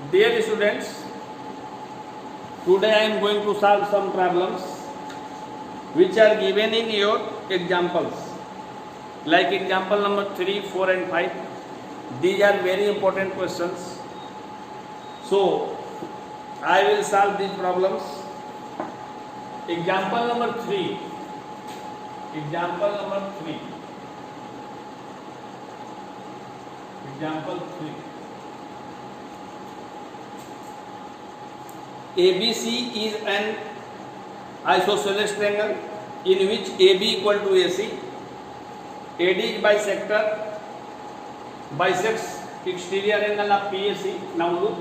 Dear students, today I am going to solve some problems which are given in your examples. Like example number 3, 4 and 5. These are very important questions. So, I will solve these problems. Example number 3. Example number 3. Example 3. ABC is an isosceles triangle in which AB equal to AC. AD is bisector, bisects exterior angle of PAC. Now look.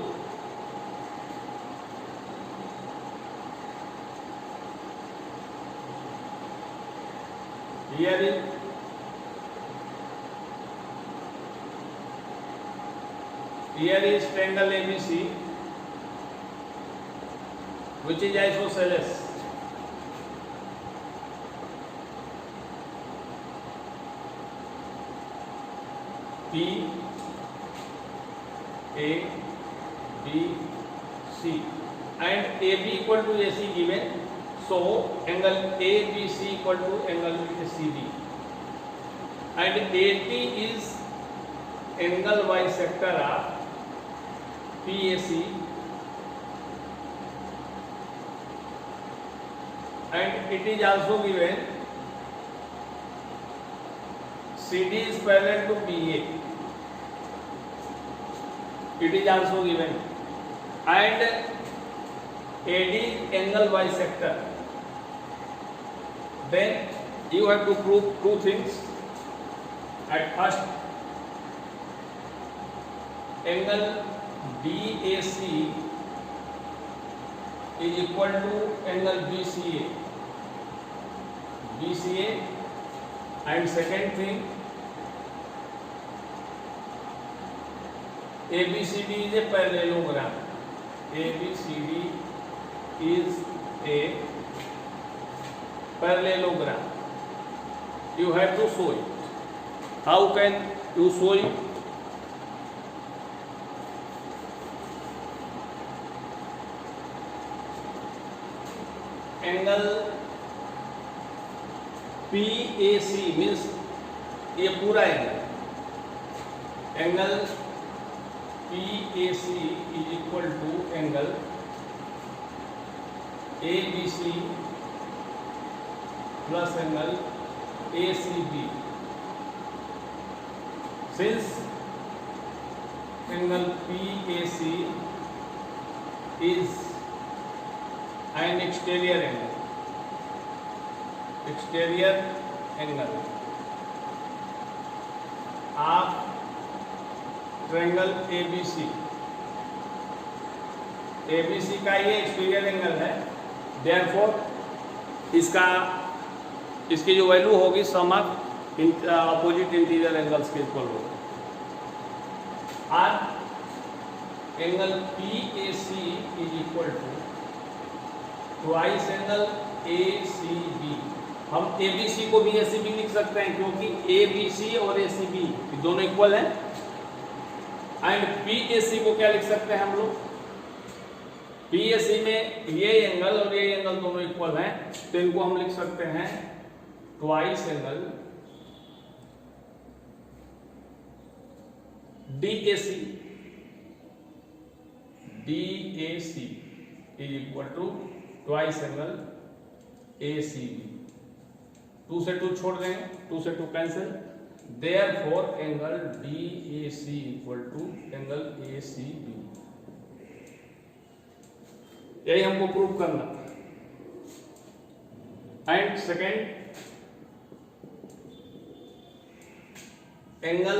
Here is triangle ABC, which is isosceles. P, A, B, C, and AB equal to AC given. So angle ABC equal to angle CD, and AT is angle bisector of PAC, and it is also given CD is parallel to BA. It is also given, and AD is angle bisector. Then you have to prove two things. At first, angle BAC is equal to angle BCA. And second thing, ABCD is a parallelogram. ABCD is a parallelogram. You have to show it. How can you show it? Angle PAC means ये पूरा angle PAC is equal to angle ABC plus angle ACB. Since angle PAC is an exterior angle of triangle ABC. ABC का ये exterior angle है, therefore इसकी जो value होगी sum of opposite interior angles के इक्वल होगी. और angle PAC is equal to twice angle ACB. हम ABC को भी ACB लिख सकते हैं क्योंकि ABC और ACB दोनों इक्वल हैं. एंड PAC को क्या लिख सकते हैं हम लोग? PAC में ये एंगल और ये एंगल दोनों इक्वल हैं, तो इनको हम लिख सकते हैं twice angle DAC is equal to twice angle ACB. 2 से 2 छोड़ देंगे, 2 से 2 cancel. Therefore angle DAC equal to angle ACB. यही हमको प्रूव करना. And second, angle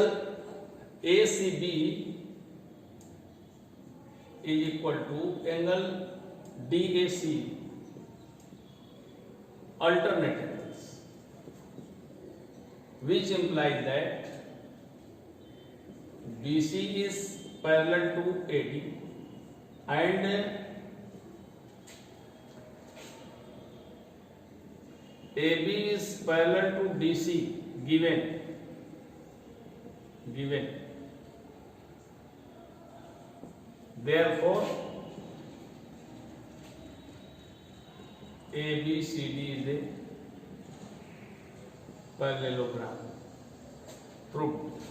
ACB is equal to angle DAC, alternate angles, which implies that BC is parallel to AD and AB is parallel to DC given. Therefore, ABCD is a parallelogram. Proved.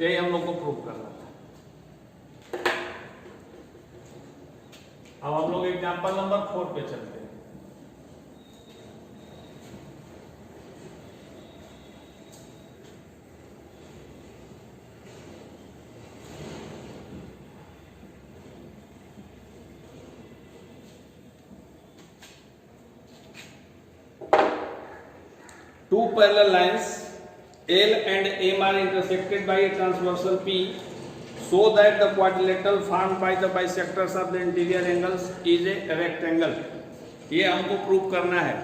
यही हम लोग को prove करना था। अब हम लोग example number 4 पे चलते हैं। Two parallel lines L and M are intersected by a transversal P, so that the quadrilateral formed by the bisectors of the interior angles is a rectangle. ये हमको प्रूव करना है।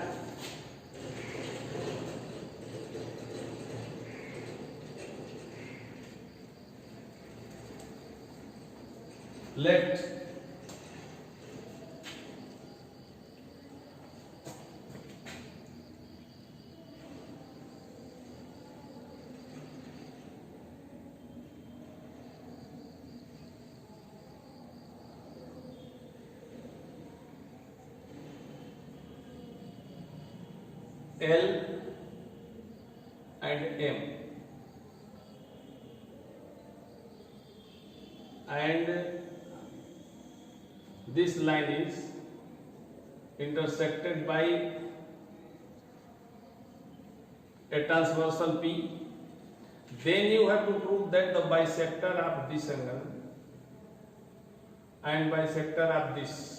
Let L and M and this line is intersected by a transversal P, then you have to prove that the bisector of this angle and bisector of this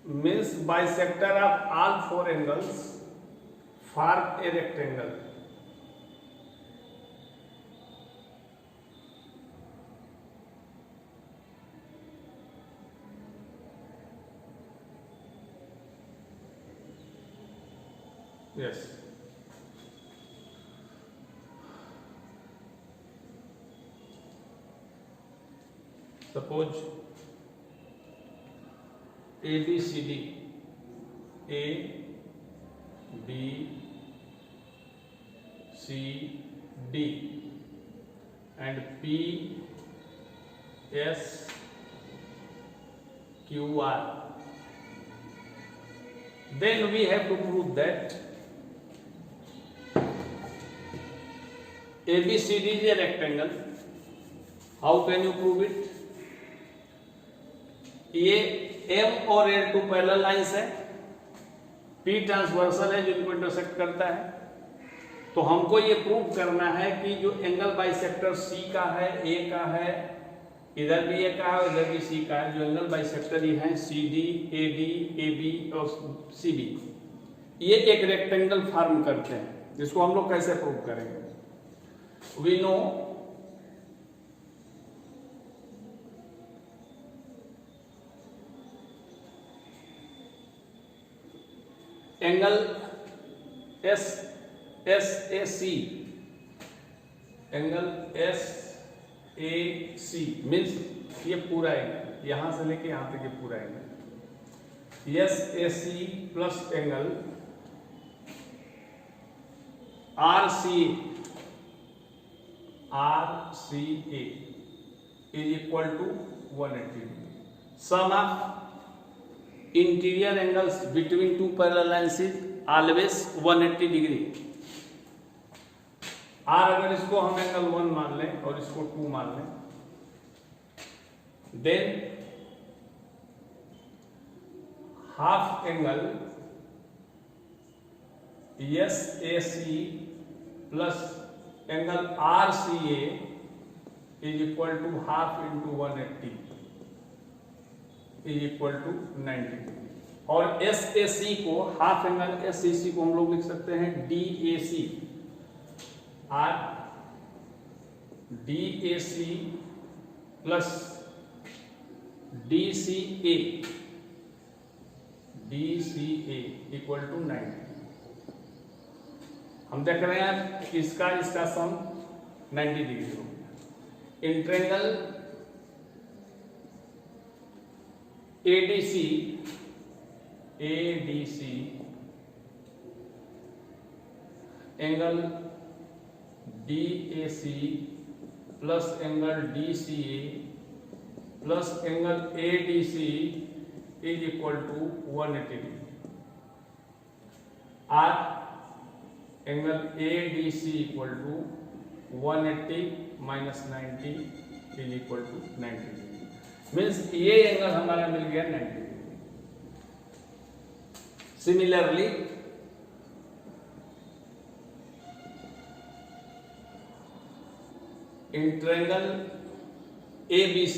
means bisector of all 4 angles form a rectangle. Yes. Suppose ABCD, A, B, C, D and P, S, Q, R. Then we have to prove that ABCD is a rectangle. How can you prove it? ये M और L to parallel lines है, P transversal है जो इनको intersect करता है। तो हमको ये प्रूव करना है कि जो एंगल बाइसेक्टर C का है, A का है, इधर भी A का है और इधर भी C का है, जो एंगल बाइसेक्टर ये हैं CD, AD, AB और CB, ये एक रेक्टेंगल फॉर्म करते हैं। जिसको हम लोग कैसे प्रूव करेंगे? We know angle SAC, angle SAC means ये पूरा एंगल यहां से लेके यहां तक ये पूरा angle SAC plus angle RCA is equal to 180 degree. Sum of interior angles between two parallel lines is always 180 degree. और अगर इसको हम एंगल 1 मान लें और इसको 2 मान लें, then half angle SAC plus angle RCA is equal to half into 180 is equal to 90 degree. और SAC को हाफ एंगल SAC को हम लोग लिख सकते हैं DAC और DAC plus DCA equal to 90। हम देख रहे हैं इसका सम 90 डिग्री हो गया। In triangle ADC angle DAC plus angle DCA plus angle ADC is equal to 180 degree. Or angle ADC equal to 180 minus 90 is equal to 90 degree. Means ये angle हमारा मिल गया 90 degree. Similarly in triangle ABC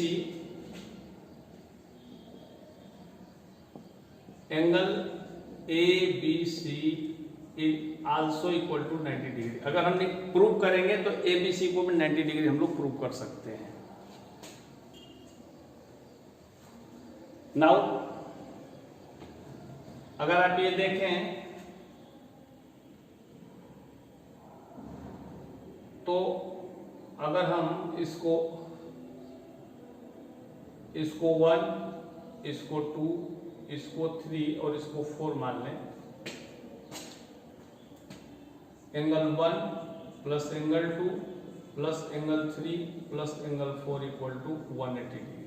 angle ABC is also equal to 90 degree. अगर हम prove करेंगे तो ABC को भी 90 डिग्री हम लोग प्रूव कर सकते हैं। नाउ अगर आप ये देखें तो अगर हम इसको 1, इसको 2, इसको 3 और इसको 4 मान लें, angle 1 plus angle 2 plus angle 3 plus angle 4 equal to 180 degree.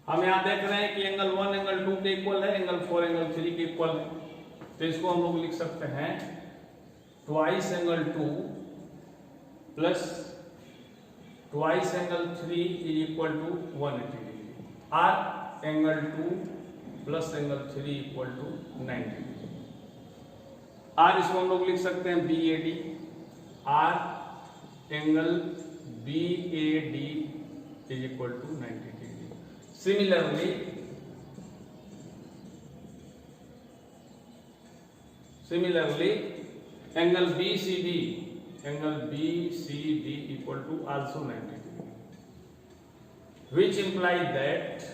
हम यहां देख रहे हैं कि एंगल 1 एंगल 2 के इक्वल है, एंगल 4 एंगल 3 के इक्वल है, तो इसको हम लोग लिख सकते हैं twice angle 2 plus twice angle 3 is equal to 180 degree. Or angle 2 plus angle 3 equal to 90 degree. Or इसको हम लोग लिख सकते हैं BAD। Or angle BAD is equal to 90 degree. Similarly angle BCD equal to also 90 degree, which implies that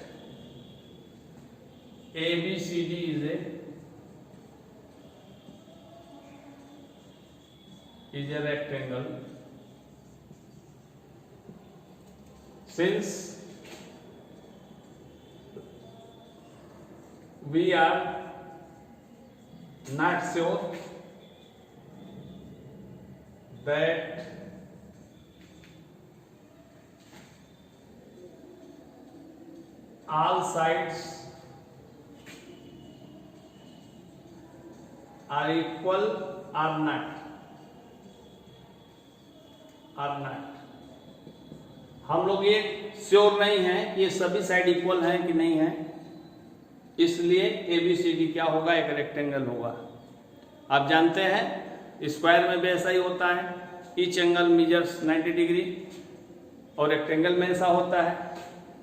ABCD is a rectangle. Since we are not sure that all sides are equal or not, हम लोग ये sure नहीं है कि ये सभी side equal है कि नहीं है, इसलिए ABCD क्या होगा, एक रेक्टेंगल होगा। आप जानते हैं स्क्वायर में भी ऐसा ही होता है, ईच एंगल मेजर्स 90 डिग्री और रेक्टेंगल में ऐसा होता है,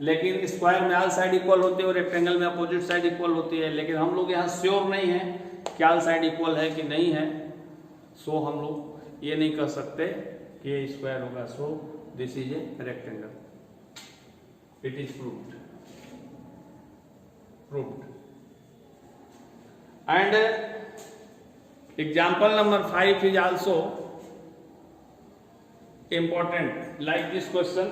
लेकिन स्क्वायर में ऑल साइड इक्वल होती है और रेक्टेंगल में अपोजिट साइड इक्वल होती है। लेकिन हम लोग यहाँ श्योर नहीं है कि ऑल साइड इक्वल है कि नहीं है, सो हम लोग ये नहीं कह सकते कि ये स्क्वायर होगा। So this is a rectangle, it is proved and example number 5 is also important, like this question.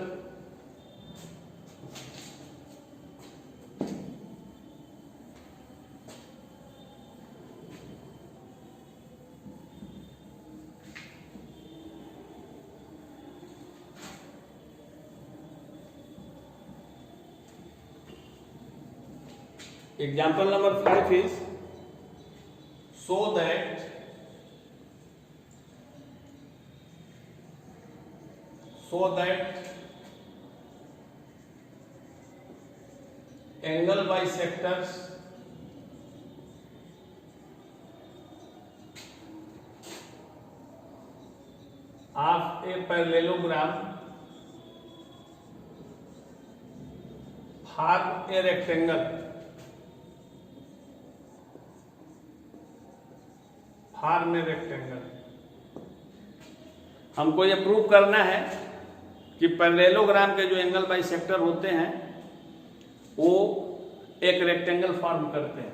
Example number 5 is so that angle bisectors of a parallelogram form a rectangle, form a rectangle. हमको ये prove करना है कि parallelogram के जो angle bisector होते हैं वो एक रेक्टेंगल फॉर्म करते हैं।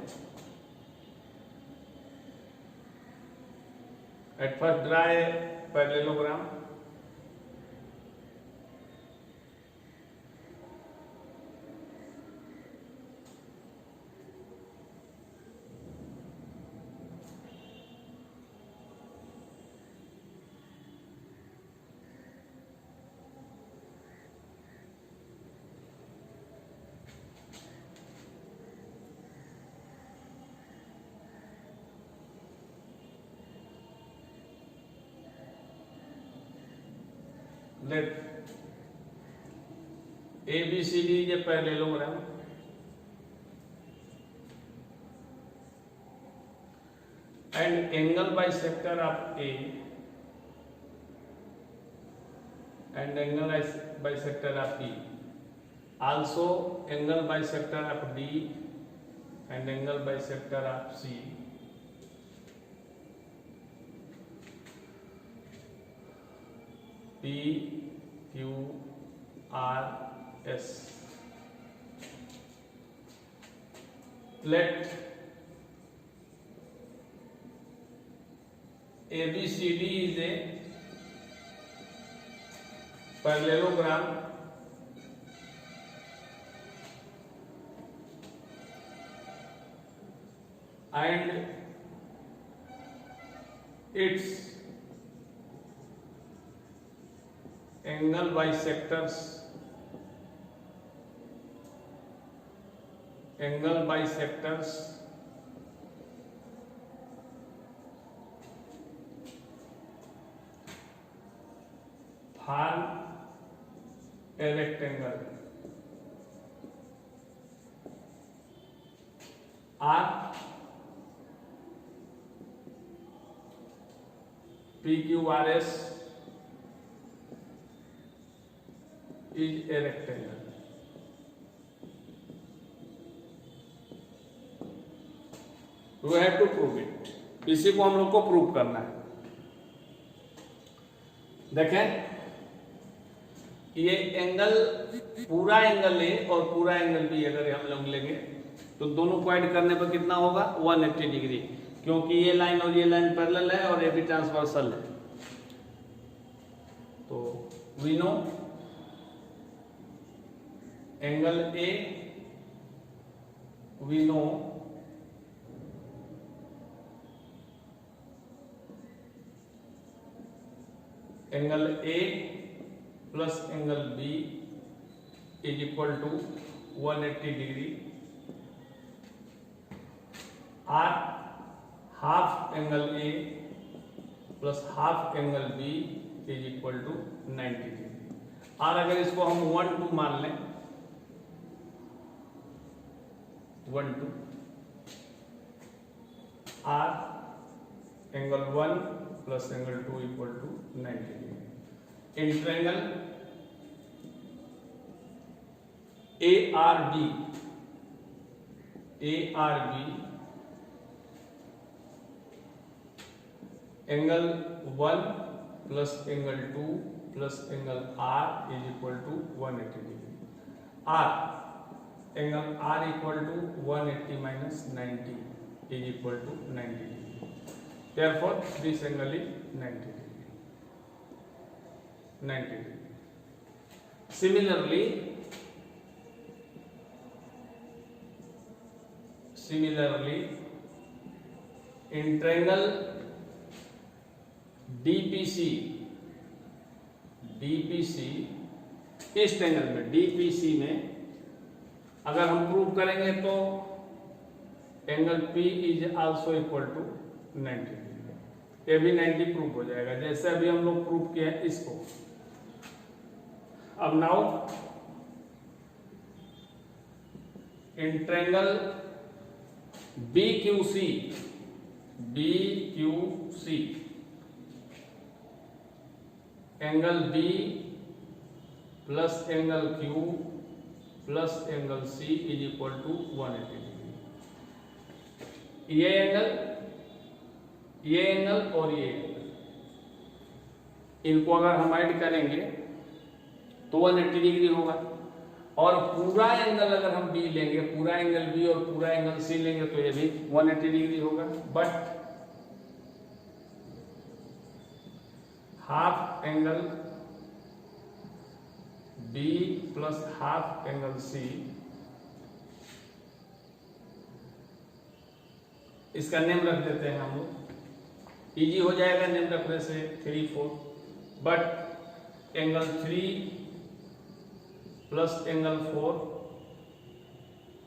At first draw a parallelogram. Let A B C D ये parallelogram and angle bisector of A and angle bisector of B, also angle bisector of D and angle bisector of C, P Q R S. Let ABCD is a parallelogram and its angle bisectors form a rectangle R PQRS is a rectangle. We have to prove it. इसी को हम लोग को prove करना है. देखें ये angle, पूरा एंगल ए और पूरा एंगल बी अगर हम लोग लेंगे तो दोनों को ऐड करने पर कितना होगा 180 डिग्री, क्योंकि ये लाइन और ये लाइन पैरेलल है और ये भी ट्रांसवर्सल है. तो we know angle A, we know angle A plus angle B is equal to 180 degree. Or half angle A plus half angle B is equal to 90 degree. और अगर इसको हम 1-2 मान लें, 1-2 or angle 1 plus angle 2 equal to 90 degree. In triangle ARB angle 1 plus angle 2 plus angle R is equal to 180 degree. Angle R equal to 180 minus 90 is equal to 90 degree. Therefore, this angle is 90 degree. 90 degree. Similarly, in triangle DPC, इस triangle में DPC में अगर हम prove करेंगे तो angle P is also equal to 90 degree. ये भी 90 prove हो जाएगा, जैसे अभी हम लोग प्रूव किए हैं इसको. अब now in triangle BQC angle B plus angle Q plus angle C is equal to 180 degree. ये एंगल और ये एंगल, इनको अगर हम ऐड करेंगे तो 180 डिग्री होगा. और पूरा एंगल अगर हम B लेंगे, पूरा एंगल B और पूरा एंगल C लेंगे तो ये भी 180 डिग्री होगा. But half angle B plus half angle C, इसका नेम रख देते हैं हम लोग. इजी हो जाएगा नेम रखने से 3, 4. But angle 3 plus angle 4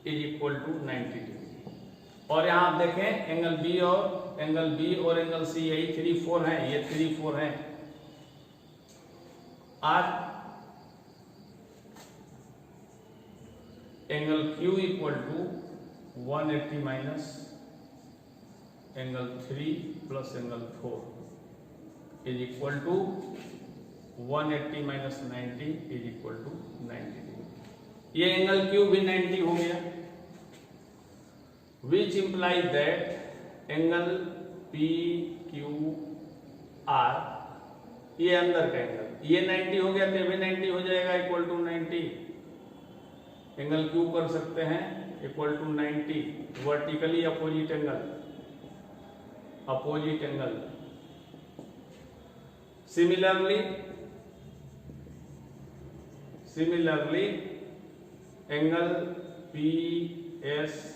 is equal to 90 degree. और यहाँ आप देखें एंगल B और एंगल C यही 3, 4 है, ये 3, 4 है. Or, angle Q equal to 180 minus angle 3 plus angle 4 is equal to 180 minus 90 is equal to 90 degree. ये एंगल Q भी 90 हो गया, which imply that angle PQR, ये अंदर का एंगल, ये 90 हो गया तो ये भी 90 हो जाएगा, इक्वल टू 90। एंगल Q कर सकते हैं equal to 90, vertically opposite angle, opposite angle. Similarly angle PSR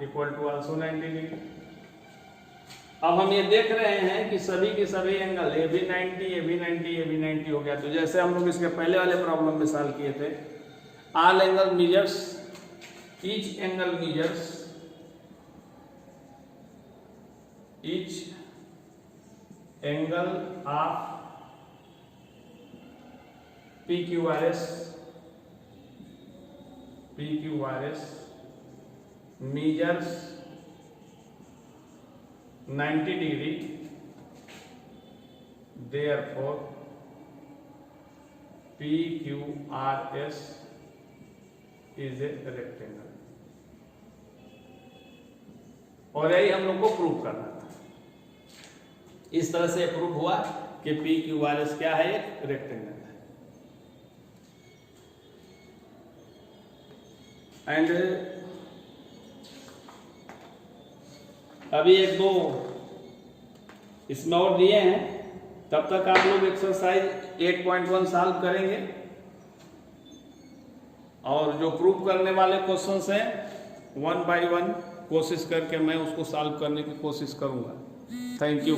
equal to also 90 degree. अब हम ये देख रहे हैं कि सभी के सभी एंगल ये भी 90, ये भी 90, ये भी 90 हो गया। तो जैसे हम लोग इसके पहले वाले प्रॉब्लम में सॉल्व किए थे, all angle measures, each angle measures, each angle of PQRS measures 90 degree, therefore PQRS is a rectangle। और यही हम लोग को प्रूव करना था। इस तरह से प्रूव हुआ कि PQRS क्या है, एक रेक्टेंगल है। एंड अभी एक दो इसमें और दिए हैं, तब तक आप लोग एक्सरसाइज 8.1 सॉल्व करेंगे और जो प्रूव करने वाले क्वेश्चंस हैं 1 बाय 1 कोशिश करके मैं उसको सॉल्व करने की कोशिश करूंगा। Thank you.